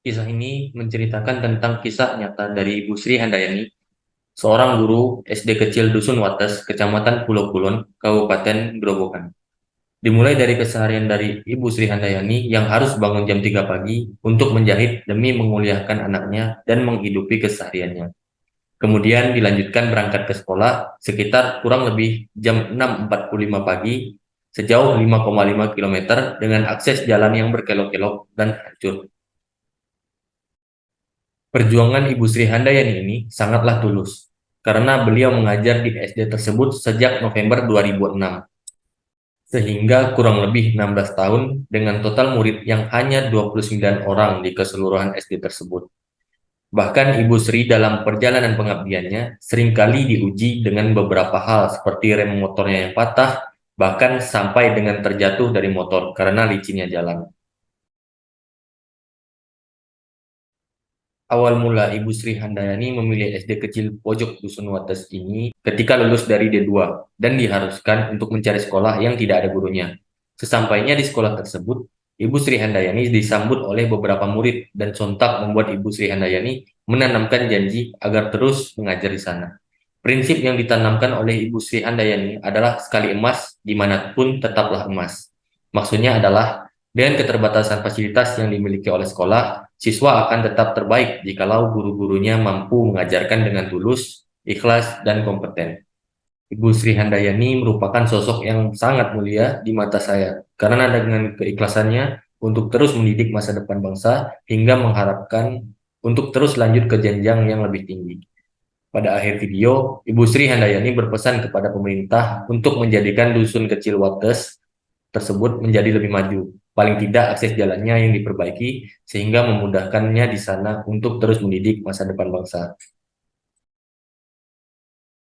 Kisah ini menceritakan tentang kisah nyata dari Ibu Sri Handayani, seorang guru SD kecil Dusun Wates, Kecamatan Pulau Kulon, Kabupaten Grobogan. Dimulai dari keseharian dari Ibu Sri Handayani yang harus bangun jam 3 pagi untuk menjahit demi menguliahkan anaknya dan menghidupi kesehariannya. Kemudian dilanjutkan berangkat ke sekolah sekitar kurang lebih jam 6.45 pagi sejauh 5,5 kilometer dengan akses jalan yang berkelok-kelok dan hancur. Perjuangan Ibu Sri Handayani ini sangatlah tulus, karena beliau mengajar di SD tersebut sejak November 2006, sehingga kurang lebih 16 tahun dengan total murid yang hanya 29 orang di keseluruhan SD tersebut. Bahkan Ibu Sri dalam perjalanan pengabdiannya seringkali diuji dengan beberapa hal seperti rem motornya yang patah, bahkan sampai dengan terjatuh dari motor karena licinnya jalan. Awal mula Ibu Sri Handayani memilih SD kecil pojok Dusun Wates ini ketika lulus dari D2 dan diharuskan untuk mencari sekolah yang tidak ada gurunya. Sesampainya di sekolah tersebut, Ibu Sri Handayani disambut oleh beberapa murid dan sontak membuat Ibu Sri Handayani menanamkan janji agar terus mengajar di sana. Prinsip yang ditanamkan oleh Ibu Sri Handayani adalah sekali emas, dimanapun tetaplah emas. Maksudnya adalah dengan keterbatasan fasilitas yang dimiliki oleh sekolah, siswa akan tetap terbaik jikalau guru-gurunya mampu mengajarkan dengan tulus, ikhlas, dan kompeten. Ibu Sri Handayani merupakan sosok yang sangat mulia di mata saya, karena dengan keikhlasannya untuk terus mendidik masa depan bangsa hingga mengharapkan untuk terus lanjut ke jenjang yang lebih tinggi. Pada akhir video, Ibu Sri Handayani berpesan kepada pemerintah untuk menjadikan dusun kecil Wates tersebut menjadi lebih maju. Paling tidak akses jalannya yang diperbaiki sehingga memudahkannya di sana untuk terus mendidik masa depan bangsa.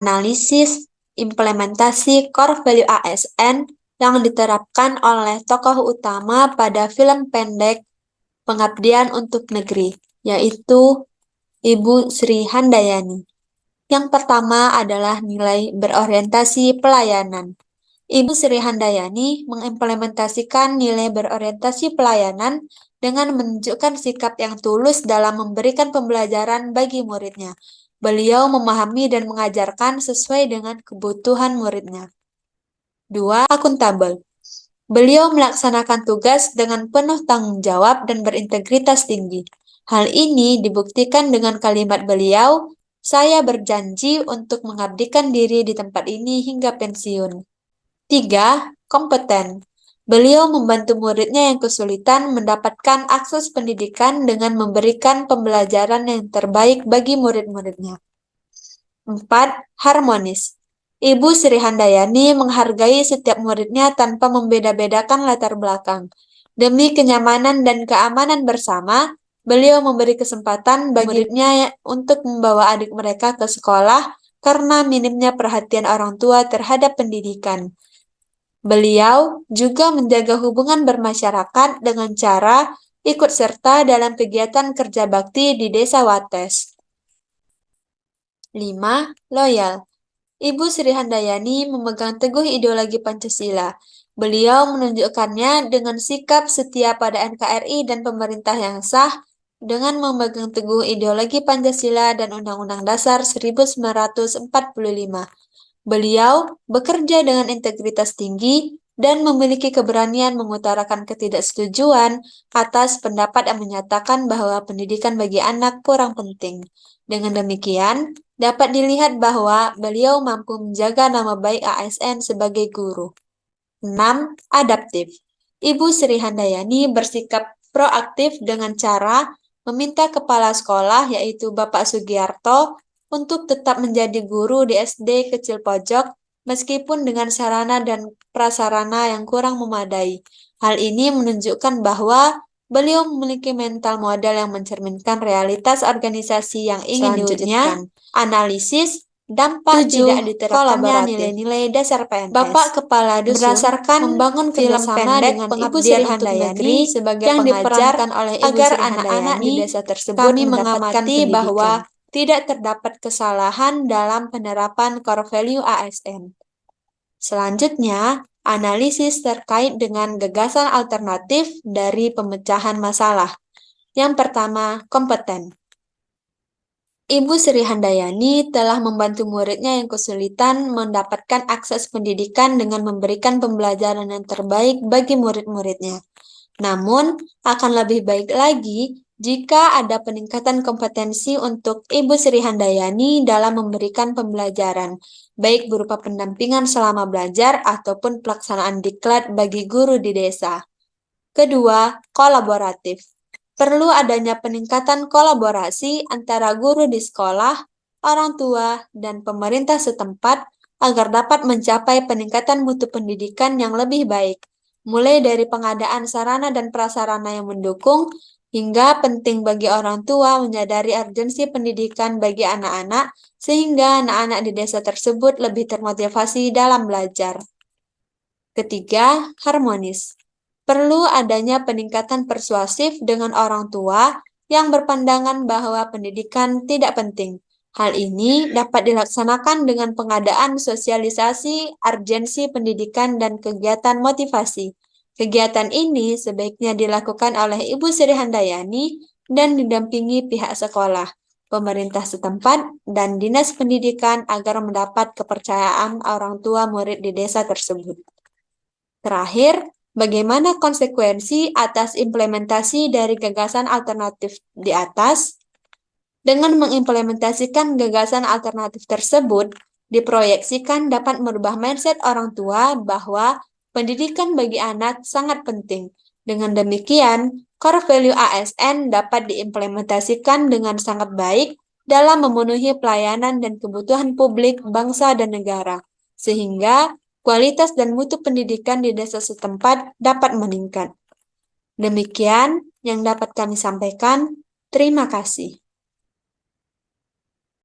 Analisis implementasi core value ASN yang diterapkan oleh tokoh utama pada film pendek Pengabdian untuk Negeri, yaitu Ibu Sri Handayani. Yang pertama adalah nilai berorientasi pelayanan. Ibu Sri Handayani mengimplementasikan nilai berorientasi pelayanan dengan menunjukkan sikap yang tulus dalam memberikan pembelajaran bagi muridnya. Beliau memahami dan mengajarkan sesuai dengan kebutuhan muridnya. 2. Akuntabel. Beliau melaksanakan tugas dengan penuh tanggung jawab dan berintegritas tinggi. Hal ini dibuktikan dengan kalimat beliau, "Saya berjanji untuk mengabdikan diri di tempat ini hingga pensiun." 3. Kompeten. Beliau membantu muridnya yang kesulitan mendapatkan akses pendidikan dengan memberikan pembelajaran yang terbaik bagi murid-muridnya. 4. Harmonis. Ibu Sri Handayani menghargai setiap muridnya tanpa membeda-bedakan latar belakang. Demi kenyamanan dan keamanan bersama, beliau memberi kesempatan bagi muridnya untuk membawa adik mereka ke sekolah karena minimnya perhatian orang tua terhadap pendidikan. Beliau juga menjaga hubungan bermasyarakat dengan cara ikut serta dalam kegiatan kerja bakti di Desa Wates. 5. Loyal. Ibu Sri Handayani memegang teguh ideologi Pancasila. Beliau menunjukkannya dengan sikap setia pada NKRI dan pemerintah yang sah dengan memegang teguh ideologi Pancasila dan Undang-Undang Dasar 1945. Beliau bekerja dengan integritas tinggi dan memiliki keberanian mengutarakan ketidaksetujuan atas pendapat yang menyatakan bahwa pendidikan bagi anak kurang penting. Dengan demikian, dapat dilihat bahwa beliau mampu menjaga nama baik ASN sebagai guru. 6. Adaptif. Ibu Sri Handayani bersikap proaktif dengan cara meminta kepala sekolah yaitu Bapak Sugiarto untuk tetap menjadi guru di SD kecil pojok meskipun dengan sarana dan prasarana yang kurang memadai. Hal ini menunjukkan bahwa beliau memiliki mental model yang mencerminkan realitas organisasi yang ingin diwujudkan. Analisis dampak tidak diterapkannya nilai-nilai dasar PNS. Bapak Kepala Dusun berdasarkan membangun film pendek dengan Ibu Sri Handayani sebagai yang diperankan oleh Ibu agar anak-anak di desa tersebut kami mengamati bahwa tidak terdapat kesalahan dalam penerapan core value ASN. Selanjutnya, analisis terkait dengan gagasan alternatif dari pemecahan masalah. Yang pertama, kompeten. Ibu Sri Handayani telah membantu muridnya yang kesulitan mendapatkan akses pendidikan dengan memberikan pembelajaran yang terbaik bagi murid-muridnya. Namun, akan lebih baik lagi jika ada peningkatan kompetensi untuk Ibu Sri Handayani dalam memberikan pembelajaran, baik berupa pendampingan selama belajar ataupun pelaksanaan diklat bagi guru di desa. Kedua, kolaboratif. Perlu adanya peningkatan kolaborasi antara guru di sekolah, orang tua, dan pemerintah setempat agar dapat mencapai peningkatan mutu pendidikan yang lebih baik, mulai dari pengadaan sarana dan prasarana yang mendukung, hingga penting bagi orang tua menyadari urgensi pendidikan bagi anak-anak, sehingga anak-anak di desa tersebut lebih termotivasi dalam belajar. Ketiga, harmonis. Perlu adanya peningkatan persuasif dengan orang tua yang berpandangan bahwa pendidikan tidak penting. Hal ini dapat dilaksanakan dengan pengadaan sosialisasi, urgensi pendidikan, dan kegiatan motivasi. Kegiatan ini sebaiknya dilakukan oleh Ibu Sri Handayani dan didampingi pihak sekolah, pemerintah setempat, dan dinas pendidikan agar mendapat kepercayaan orang tua murid di desa tersebut. Terakhir, bagaimana konsekuensi atas implementasi dari gagasan alternatif di atas? Dengan mengimplementasikan gagasan alternatif tersebut, diproyeksikan dapat merubah mindset orang tua bahwa pendidikan bagi anak sangat penting. Dengan demikian, core value ASN dapat diimplementasikan dengan sangat baik dalam memenuhi pelayanan dan kebutuhan publik bangsa dan negara, sehingga kualitas dan mutu pendidikan di desa setempat dapat meningkat. Demikian yang dapat kami sampaikan. Terima kasih.